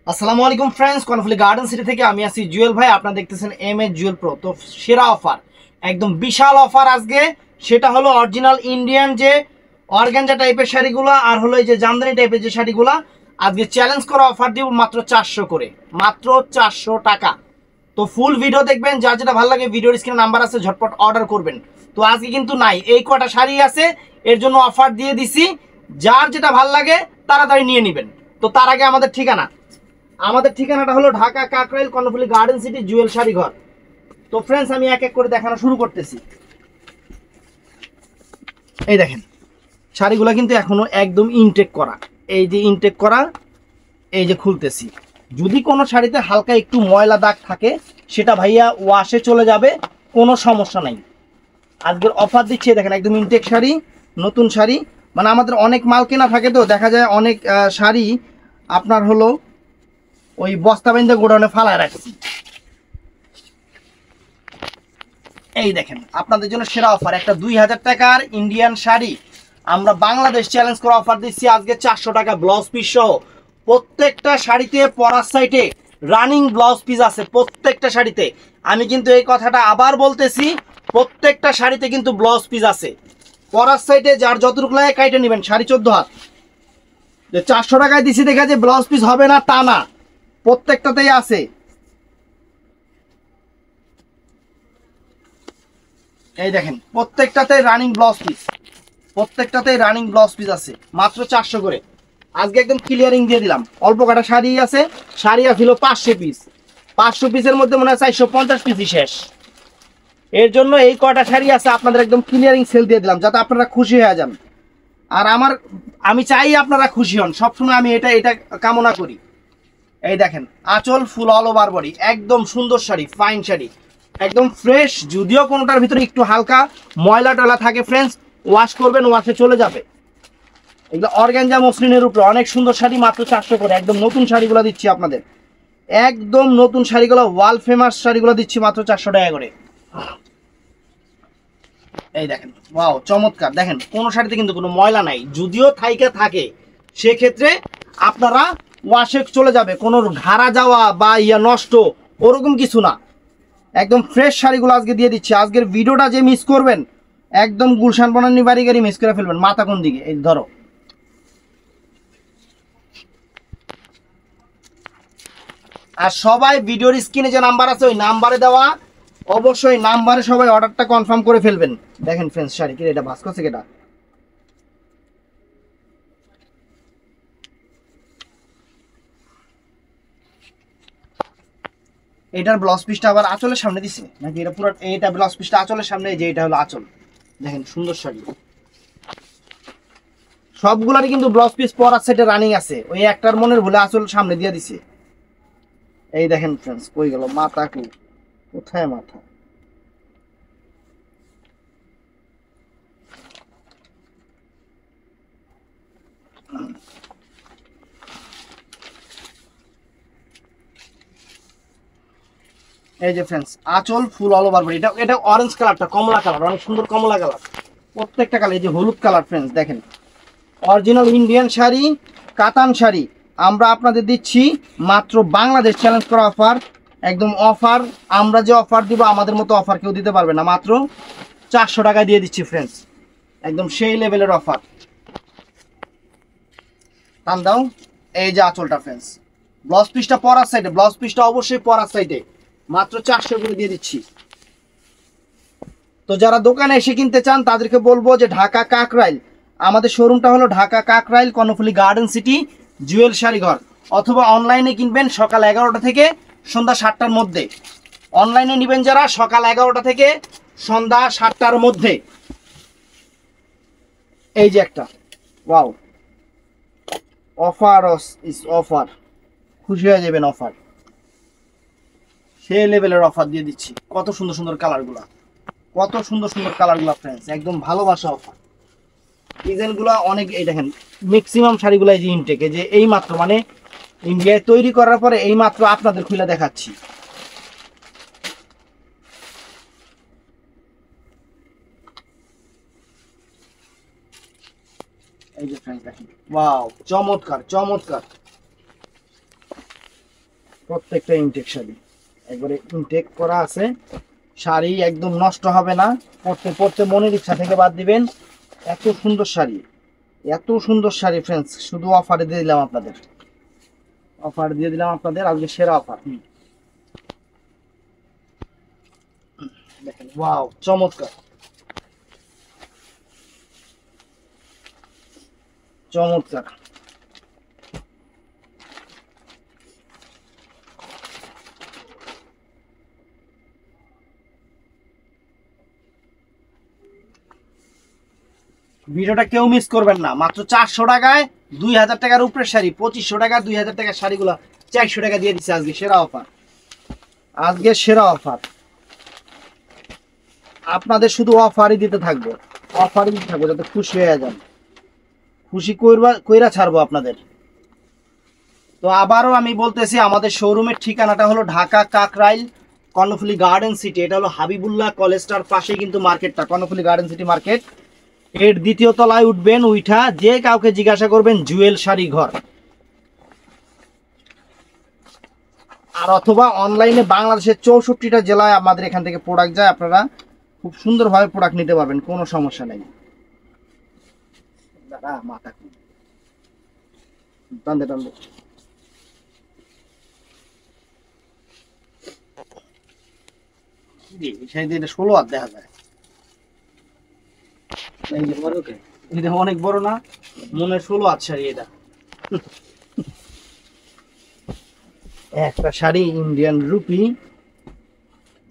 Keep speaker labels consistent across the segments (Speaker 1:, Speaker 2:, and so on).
Speaker 1: আসসালামু আলাইকুম friends, Karnaphuli garden city থেকে আমি আছি জুয়েল ভাই। আপনারা দেখতেছেন এমএস জুয়েল প্রো। তো সেরা অফার, একদম বিশাল অফার আজকে। সেটা হলো অরিজিনাল ইন্ডিয়ান যে অর্গানজা টাইপের শাড়িগুলো আর হলো এই যে জামদানি টাইপের যে শাড়িগুলো, আজকে চ্যালেঞ্জ করা অফার দিব মাত্র 400 করে, মাত্র 400 টাকা। তো ফুল ভিডিও দেখবেন, যার যেটা ভালো লাগে ভিডিওর স্ক্রিনে নাম্বার আছে, ঝটপট অর্ডার করবেন। তো আজকে কিন্তু নাই, এই কটা শাড়ি আছে, এর জন্য অফার দিয়ে দিছি। যার যেটা ভালো লাগে তাড়াতাড়ি নিয়ে নেবেন। তো তার আগে আমাদের ঠিকানাটা হলো ঢাকা কাকরাইল কর্ণফুলী গার্ডেন সিটি জুয়েল শাড়ি ঘর। তো ফ্রেন্ডস, আমি এক এক করে দেখানো শুরু করতেছি। এই দেখেন, শাড়িগুলো কিন্তু এখনো একদম ইনটেক করা। এই যে ইনটেক করা, এই যে খুলতেছি। যদি কোনো শাড়িতে হালকা একটু ময়লা দাগ থাকে সেটা ভাইয়া ওয়াশে চলে যাবে, কোনো সমস্যা নাই। আজকের অফার দিচ্ছে, দেখেন একদম ইনটেক শাড়ি, নতুন শাড়ি। মানে আমাদের অনেক মাল কেনা থাকে, তো দেখা যায় অনেক শাড়ি আপনার হলো ওই বস্তা বেঁধে গোডাউনে ফালায় রাখছি। এই দেখেন আপনাদের জন্য সেরা অফার, একটা 2000 টাকার ইন্ডিয়ান শাড়ি আমরা বাংলাদেশ চ্যালেঞ্জ করে অফার দিচ্ছি আজকে 400 টাকা ব্লাউজ পিস সহ। প্রত্যেকটা শাড়িতে পরার সাইডে রানিং ব্লাউজ পিস আছে, প্রত্যেকটা শাড়িতে। আমি কিন্তু এই কথাটা আবার বলতেছি, প্রত্যেকটা শাড়িতে কিন্তু ব্লাউজ পিস আছে। পরার সাইডে যার যতটুকু লাগে কাইটে নেবেন। 14.5 হাত যে 400 টাকায় দিছি দেখা যে ব্লাউজ পিস হবে না তা না, প্রত্যেকটাতেই আছে। এই দেখেন প্রত্যেকটাতে রানিং ব্লাউজ পিস, প্রত্যেকটাতে রানিং ব্লাউজ পিস আছে, মাত্র 400 করে। আজকে একদম ক্লিয়ারিং দিয়ে দিলাম। অল্প কাটা শাড়ি আছে, শাড়ি ছিল 500 পিস, 500 পিসের মধ্যে মনে হয় 450 পিসই শেষ। এর জন্য এই কটা শাড়ি আছে আপনাদের একদম ক্লিয়ারিং সেল দিয়ে দিলাম, যাতে আপনারা খুশি হয়ে যান। আর আমি চাই আপনারা খুশি হন, সবসময় আমি এটা এটা কামনা করি। এই দেখেন আঁচল ফুল অল ওভার বডি, একদম সুন্দর শাড়ি, ফাইন শাড়ি, একদম ফ্রেশ। যদিও কোনোটার ভিতরে একটু হালকা ময়লা টয়লা থাকে ফ্রেন্ডস, ওয়াশ করবেন, ওয়াশে চলে যাবে। এগুলো অর্গানজা মসলিনের উপরে অনেক সুন্দর শাড়ি, মাত্র 400 করে। একদম নতুন শাড়িগুলো দিচ্ছি আপনাদের, একদম নতুন শাড়িগুলো, ওয়ার্ল্ড ফেমাস শাড়িগুলো দিচ্ছি মাত্র 400 টাকা করে। এই দেখেন ওয়াও চমৎকার। দেখেন কোনো শাড়িতে কিন্তু কোনো ময়লা নাই, যদিও থাইকা থাকে সেক্ষেত্রে আপনারা ওয়াশে চলে যাবে, কোনো ঘাড়া যাওয়া বা নষ্ট ওরকম কিছু না। একদম ফ্রেশ শাড়িগুলো আজকে দিয়ে দিচ্ছি। আজকের ভিডিওটা যে মিস করবেন, একদম গুলশান বনানী বাড়ি গাড়ি মিস করে ফেলবেন। মাথা কোন দিকে, এই ধরো। আর সবাই ভিডিওর স্ক্রিনে যে নাম্বার আছে ওই নাম্বারে দেওয়া, অবশ্যই নাম্বারে সবাই অর্ডারটা কনফার্ম করে ফেলবেন। দেখেন ফ্রেন্ডস শাড়ি কি এটা ভাস্কর থেকে এটা, এটার ব্লাউজ পিসটা আবার আঁচলের সামনে দিছে নাকি এটা পুরো, এটা ব্লাউজ পিসটা আঁচলের সামনে, যে এটা হলো আঁচল। দেখেন সুন্দর শাড়ি, সবগুলারই কিন্তু ব্লাউজ পিস পরার সেটে রানিং আছে। ওই একটার মনের ভুলে আঁচল সামনে দিয়ে দিছে। এই দেখেন ফ্রেন্ডস, কই গেল মাথা, কোথায় মাথা? এই যে ফ্রেন্ডস আঁচল ফুল অল ওভার বডি। এটা এটা অরেঞ্জ কালারটা, কমলা কালার, অনেক সুন্দর কমলা কালার। প্রত্যেকটা কালার, এই যে হলুদ কালার ফ্রেন্ডস দেখেন। অরিজিনাল ইন্ডিয়ান শাড়ি, কাতান শাড়ি আমরা আপনাদের দিচ্ছি মাত্র বাংলাদেশ চ্যালেঞ্জ করা অফার, একদম অফার। আমরা যে অফার দিব আমাদের মতো অফার কেউ দিতে পারবে না, মাত্র 400 টাকা দিয়ে দিচ্ছি ফ্রেন্ডস, একদম সেই লেভেলের অফার। টান দাও। এই যে আঁচলটা ফ্রেন্ডস, ব্লাউজ পিসটা পরার সাইডে, ব্লাউজ পিসটা অবশ্যই পরার সাইডে, মাত্র 400 করে দিয়ে দিচ্ছি। তো যারা দোকানে এসে কিনতে চান তাদেরকে বলবো যে ঢাকা কাকরাইল, আমাদের শোরুমটা হলো ঢাকা কাকরাইল কর্ণফুলী গার্ডেন সিটি জুয়েল শাড়িঘর। অথবা অনলাইনে কিনবেন সকাল 11টা থেকে সন্ধ্যা 7টার মধ্যে। অনলাইনে নেবেন যারা, সকাল 11টা থেকে সন্ধ্যা 7টার মধ্যে। এই যে একটা ওয়াও অফার ইস অফার, খুশি হয়ে যাবেন। অফার সে লেভেলের অফার দিয়ে দিচ্ছি। কত সুন্দর সুন্দর কালারগুলা, কত সুন্দর সুন্দর কালারগুলা ফ্রেন্ডস, একদম ভালোবাসা অফার। ডিজাইনগুলো অনেক, এই দেখেন ম্যাক্সিমাম শাড়িগুলো এই যে ইনটেকে, যে এই মাত্র মানে ইন্ডিয়ায় তৈরি করার পরে এই মাত্র আপনাদের খুলে দেখাচ্ছি। এই যে ফ্রেন্ডস দেখেন ওয়াও চমৎকার চমৎকার। প্রত্যেকটা ইনটেক শাড়ি একবারে ইনটেক করা আছে। শাড়ি একদম নষ্ট হবে না, পরতে পরতে মনের ইচ্ছা থেকে বাদ দিবেন। এত সুন্দর শাড়ি, এত সুন্দর শাড়ি ফ্রেন্ডস, শুধু অফারে দিয়ে দিলাম আপনাদের, অফার দিয়ে দিলাম আপনাদের, আজকে সেরা অফার। দেখেন ওয়াও, চমৎকার চমৎকার। ভিডিওটা কেউ মিস করবেন না। মাত্র 400 টাকায় 2000 টাকার উপরের শাড়ি, 2500 টাকা 2000 টাকার শাড়িগুলো 400 টাকা দিয়ে দিচ্ছে। আজকে সেরা অফার, আজকে সেরা অফার। আপনাদের শুধু অফারই দিতে থাকবো, অফারই দিতে থাকবো, যাতে খুশি হয়ে যান। খুশি কইরা ছাড়বো আপনাদের। তো আবারও আমি বলতেছি, আমাদের শোরুমের ঠিকানাটা হলো ঢাকা কাকরাইল কর্ণফুলী গার্ডেন সিটি। এটা হলো হাবিবুল্লাহ কলেজটার পাশেই কিন্তু মার্কেটটা, কর্ণফুলী গার্ডেন সিটি মার্কেট। এর দ্বিতীয় তলায় উঠবেন, উঠা যে কাউকে জিজ্ঞাসা করবেন জুয়েল শাড়ি ঘর, আর অথবা অনলাইনে বাংলাদেশের 64টা জেলায় আমাদের এখান থেকে প্রোডাক্ট যায়। আপনারা খুব সুন্দরভাবে প্রোডাক্ট নিতে পারবেন, কোনো সমস্যা নেই। দাঁড়া মাথা টানতে টানতে, এটা 16 হাত দেখা যায়। এটা অনেক বড় না, মনে 16 হাত শাড়ি। এটা একটা শাড়ি ইন্ডিয়ান রুপি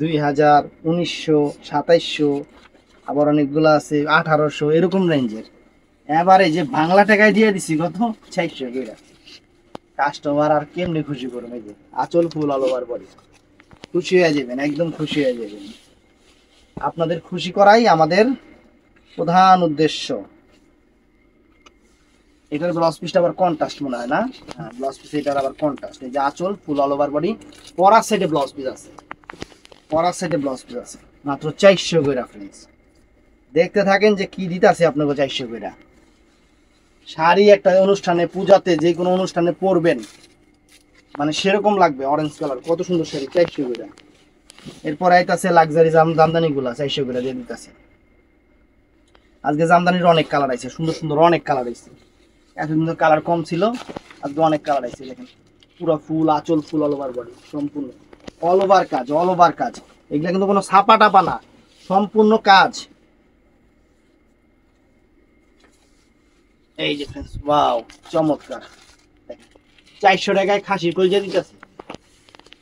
Speaker 1: 2000, 1900, 2700, আবার অনেকগুলো আছে 1800, এরকম রেঞ্জের। এবারে যে বাংলা টাকায় দিয়ে দিছি কত, 400 করে। কাস্টমার আর কেমনে খুশি করবে, এই যে আঁচল ফুল অল ওভার বডি, খুশি হয়ে যাবেন, একদম খুশি হয়ে যাবেন। আপনাদের খুশি করাই আমাদের প্রধান উদ্দেশ্য। এটার ব্লাউজ পিসটা আবার কন্ট্রাস্ট মনে হয় না? হ্যাঁ, ব্লাউজ পিস এটার আবার কন্ট্রাস্ট। এই যে আঁচল ফুল অল ওভার বডি, পরার সাইডে ব্লাউজ পিস আছে, পরার সাইডে ব্লাউজ পিস আছে। মাত্র 400 করে ফ্রেন্ডস। দেখতে থাকেন যে কি দিতে আছে আপনাকে 400 করে। শাড়ি একটা অনুষ্ঠানে, পূজাতে, যে কোনো অনুষ্ঠানে পরবেন, মানে সেরকম লাগবে। অরেঞ্জ কালার, কত সুন্দর শাড়ি, 400 করে। এরপর আইতাছে লাক্সারি জামদানি গুলা 400 করে দিয়ে দিতেছে। আজকে জামদানির অনেক কালার আছে, সুন্দর সুন্দর অনেক কালার আছে। এতদিন তো কালার কম ছিল, আজকে অনেক কালার আছে। দেখেন পুরো ফুল, আঁচল ফুল অল ওভার বডি, সম্পূর্ণ অল ওভার কাজ, অল ওভার কাজ। এগুলা কিন্তু কোনো ছাপা টাপা না, সম্পূর্ণ কাজ। এই যে ফ্রেন্ডস, ওয়াও চমৎকার। 400 টাকায় খাসির কলজা দিতেছি,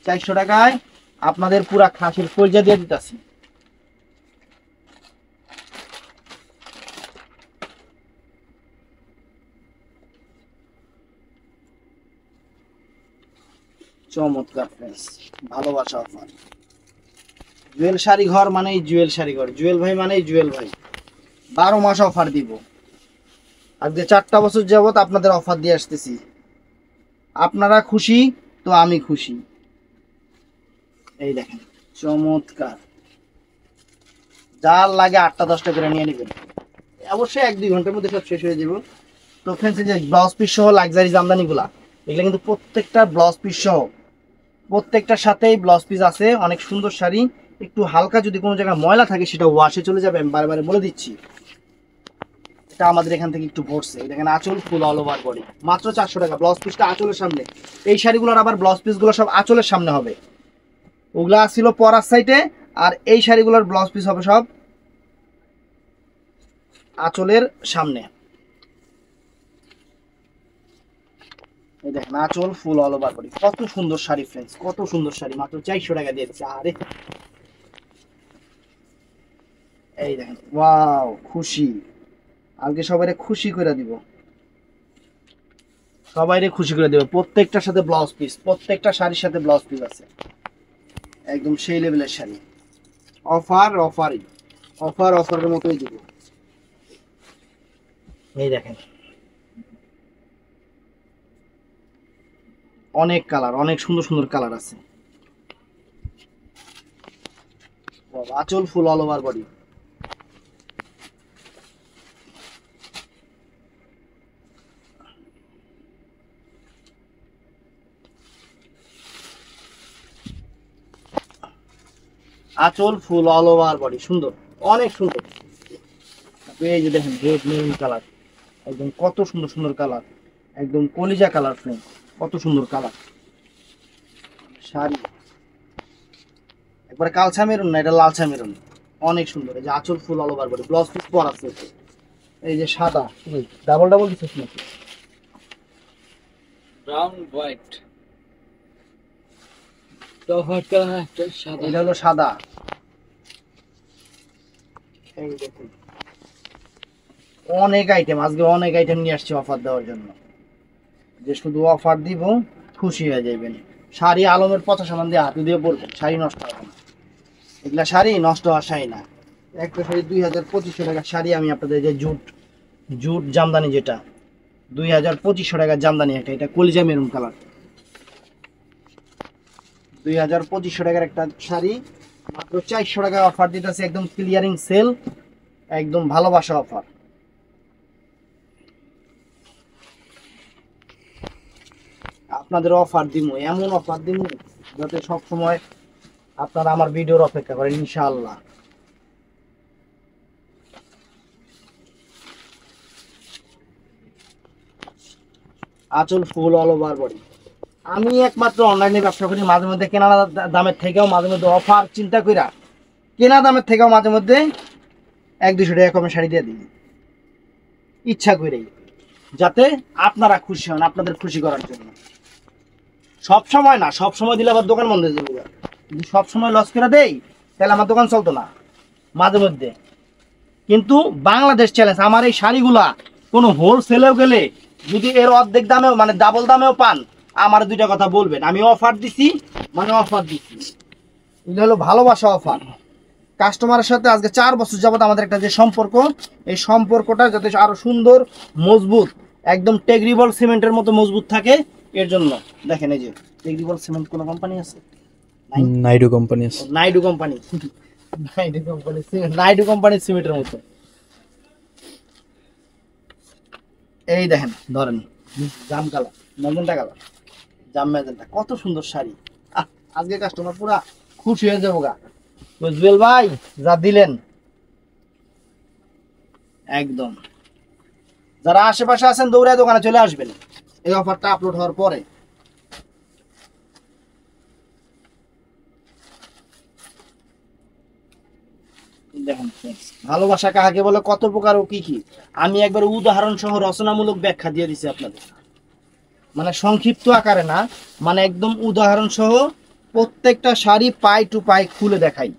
Speaker 1: 400 টাকায় আপনাদের পুরা খাসির কলজা দিয়ে দিতেছি। চমৎকার ফ্রেন্ডস, ভালোবাসা অফার। জুয়েল শাড়ি ঘর মানেই জুয়েল শাড়ি ঘর, জুয়েল ভাই মানেই জুয়েল ভাই। 12 মাস অফার দিব। আজকে 4টা বছর যাবত আপনাদের অফার দিয়ে আসতেছি। আপনারা খুশি তো আমি খুশি। এই দেখেন চমৎকার, যার লাগে 8টা 10টা করে নিয়ে নেবেন। অবশ্যই 1-2 ঘন্টার মধ্যে সব শেষ হয়ে যাব। তো ফ্রেন্ডস, এই যে ব্লাউজ পিস সহ লাক্সারি জামদানিগুলা, এগুলো কিন্তু প্রত্যেকটা ব্লাউজ পিস সহ, প্রত্যেকটার সাথেই ব্লাউজ পিস আছে। অনেক সুন্দর শাড়ি। একটু হালকা যদি কোনো জায়গায় ময়লা থাকে সেটা ওয়াশে চলে যাবে, আমি বারে বলে দিচ্ছি। এটা আমাদের এখান থেকে একটু ভরছে। দেখেন আঁচল ফুল অল ওভার বডি, মাত্র 400 টাকা। ব্লাউজ পিসটা আঁচলের সামনে। এই শাড়িগুলোর আবার ব্লাউজ পিসগুলো সব আঁচলের সামনে হবে, ওগুলা ছিল পরার সাইডে। আর এই শাড়িগুলোর ব্লাউজ পিস হবে সব আঁচলের সামনে। এই দেখেন আঁচল ফুল অল ওভার বডি, কত সুন্দর শাড়ি ফ্রেন্ডস, কত সুন্দর শাড়ি। মাত্র 400 টাকা দিয়ে দিচ্ছে। আরে এই দেখেন, ওয়াও খুশি। আজকে সবাইরে খুশি করে দিব, সবাইরে খুশি করে দেবে। প্রত্যেকটার সাথে ব্লাউজ পিস, প্রত্যেকটা শাড়ির সাথে ব্লাউজ পিস আছে, একদম সেই লেভেলের শাড়ি। অফার অফারই, অফার অফারের মতোই দিব। এই দেখেন অনেক কালার, অনেক সুন্দর সুন্দর কালার আছে। আঁচল ফুল অল ওভার বডি। আঁচল ফুল অল ওভার বডি, সুন্দর, অনেক সুন্দর। এই যে দেখেন রেড মেরুন কালার, একদম কত সুন্দর সুন্দর কালার, একদম কলিজা কালার ফ্রেম, কত সুন্দর কালার শাড়ি। একবারে কালচা মেরুন না, এটা লালচা মেরুন, অনেক সুন্দর। এই যে আঁচল ফুল all over body, blouse piece পরা আছে। এই যে সাদা, ডাবল ডাবল দিচ্ছিস নাকি?
Speaker 2: ব্রাউন হোয়াইট হোয়াইট কালার, একটা সাদা।
Speaker 1: এটা হলো সাদা। এই দেখুন অনেক আইটেম, আজকে অনেক আইটেম নিয়ে আসছি অফার দেওয়ার জন্য, যে শুধু অফার দিব খুশি হয়ে যাবেন। শাড়ি আলমের পথা সামান দিয়ে হাতে দিয়ে পড়বেন, শাড়ি নষ্ট হবে না। এগুলা শাড়ি নষ্ট হওয়ার শাড়ি না। একটা শাড়ি 2200-2500 টাকার শাড়ি আমি আপনাদের, যে জুট জুট জামদানি, যেটা 2200-2500 টাকার জামদানি, এটা কলিজা মেরুন কালার, 2200-2500 টাকার একটা শাড়ি মাত্র 400 টাকা অফার দিতেছে, একদম ক্লিয়ারিং সেল, একদম ভালোবাসা অফার। আপনাদের অফার দিমু, এমন অফার দিমু যাতে সব সময় আপনারা আমার ভিডিওর অপেক্ষা করেন ইনশাআল্লাহ। আঁচল ফুল অল ওভার বডি। আমি একমাত্র অনলাইনে ব্যবসা করি, মাঝে মধ্যে কেনা দামের থেকেও, মাঝে মধ্যে অফার চিন্তা কইরা কেনা দামের থেকেও মাঝে মধ্যে 100-200 টাকা কমে শাড়ি দিয়ে দিই, ইচ্ছা করেই, যাতে আপনারা খুশি হন, আপনাদের খুশি করার জন্য। সব সময় না, সব সময় দিলে আবার দোকান বন্ধ হয়ে যাবে। যদি সব সময় লস করে দেই তাহলে আমার দোকান চলতো না, মাঝে মধ্যে। কিন্তু বাংলাদেশ চ্যালেঞ্জ, আমার এই শাড়িগুলা কোনো হোলসেলেও গেলে যদি এর অর্ধেক দামেও, মানে ডাবল দামেও পান, আমার দুইটা কথা বলবেন, আমি অফার দিছি মানে অফার দিছি। এটা হলো ভালোবাসা অফার। কাস্টমারের সাথে আজকে 4 বছর যাবত আমাদের একটা যে সম্পর্ক, এই সম্পর্কটা যাতে আরো সুন্দর মজবুত, একদম টেগরিবল সিমেন্টের মতো মজবুত থাকে, এর জন্য দেখেন এই যে টেগরিবল সিমেন্ট কোন কোম্পানি আছে?
Speaker 3: নাইডু কোম্পানি আছে।
Speaker 1: Naidu company, Naidu company cement, Naidu কোম্পানির সিমেন্টের মতো। এই দেখেন ধরেন জাম কালার, ম্যাজেন্টা কালার, জাম ম্যাজেন্টা, কত সুন্দর শাড়ি। আজকে কাস্টমার পুরা খুশি হয়ে যাবো গা। বুঝবেল ভাই যা দিলেন, একদম। যারা আশেপাশে আছেন দৌড়ায় দোকানে চলে আসবেন এই অফারটা আপলোড হওয়ার পরে। দেখেন ভালোবাসা কাকে বলে, কত প্রকার ও কি কি, আমি একবার উদাহরণ সহ রচনামূলক ব্যাখ্যা দিয়ে দিছি আপনাদের, মানে সংক্ষিপ্ত আকারে না, মানে একদম উদাহরণ সহ প্রত্যেকটা শাড়ি পাই টু পাই খুলে দেখাই,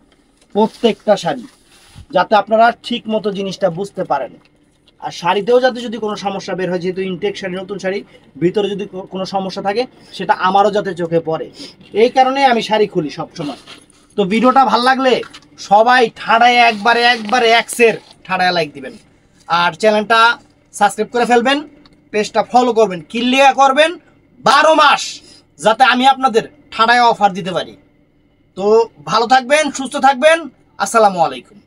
Speaker 1: প্রত্যেকটা শাড়ি, যাতে আপনারা ঠিক মতো জিনিসটা বুঝতে পারেন। আর শাড়িতেও যাতে যদি কোনো সমস্যা বের হয়, যেহেতু ইনটেক শাড়ি, নতুন শাড়ি, ভিতরে যদি কোনো সমস্যা থাকে সেটা আমারও যাতে চোখে পড়ে, এই কারণে আমি শাড়ি খুলি সব সময়। তো ভিডিওটা ভালো লাগলে সবাই ঠাড়ায় একবারে এক্সের ঠাড়ায় লাইক দিবেন, আর চ্যানেলটা সাবস্ক্রাইব করে ফেলবেন, পেজটা ফলো করবেন, ক্লিয়ার করবেন 12 মাস, যাতে আমি আপনাদের ঠাড়ায় অফার দিতে পারি। তো ভালো থাকবেন, সুস্থ থাকবেন, আসসালামু আলাইকুম।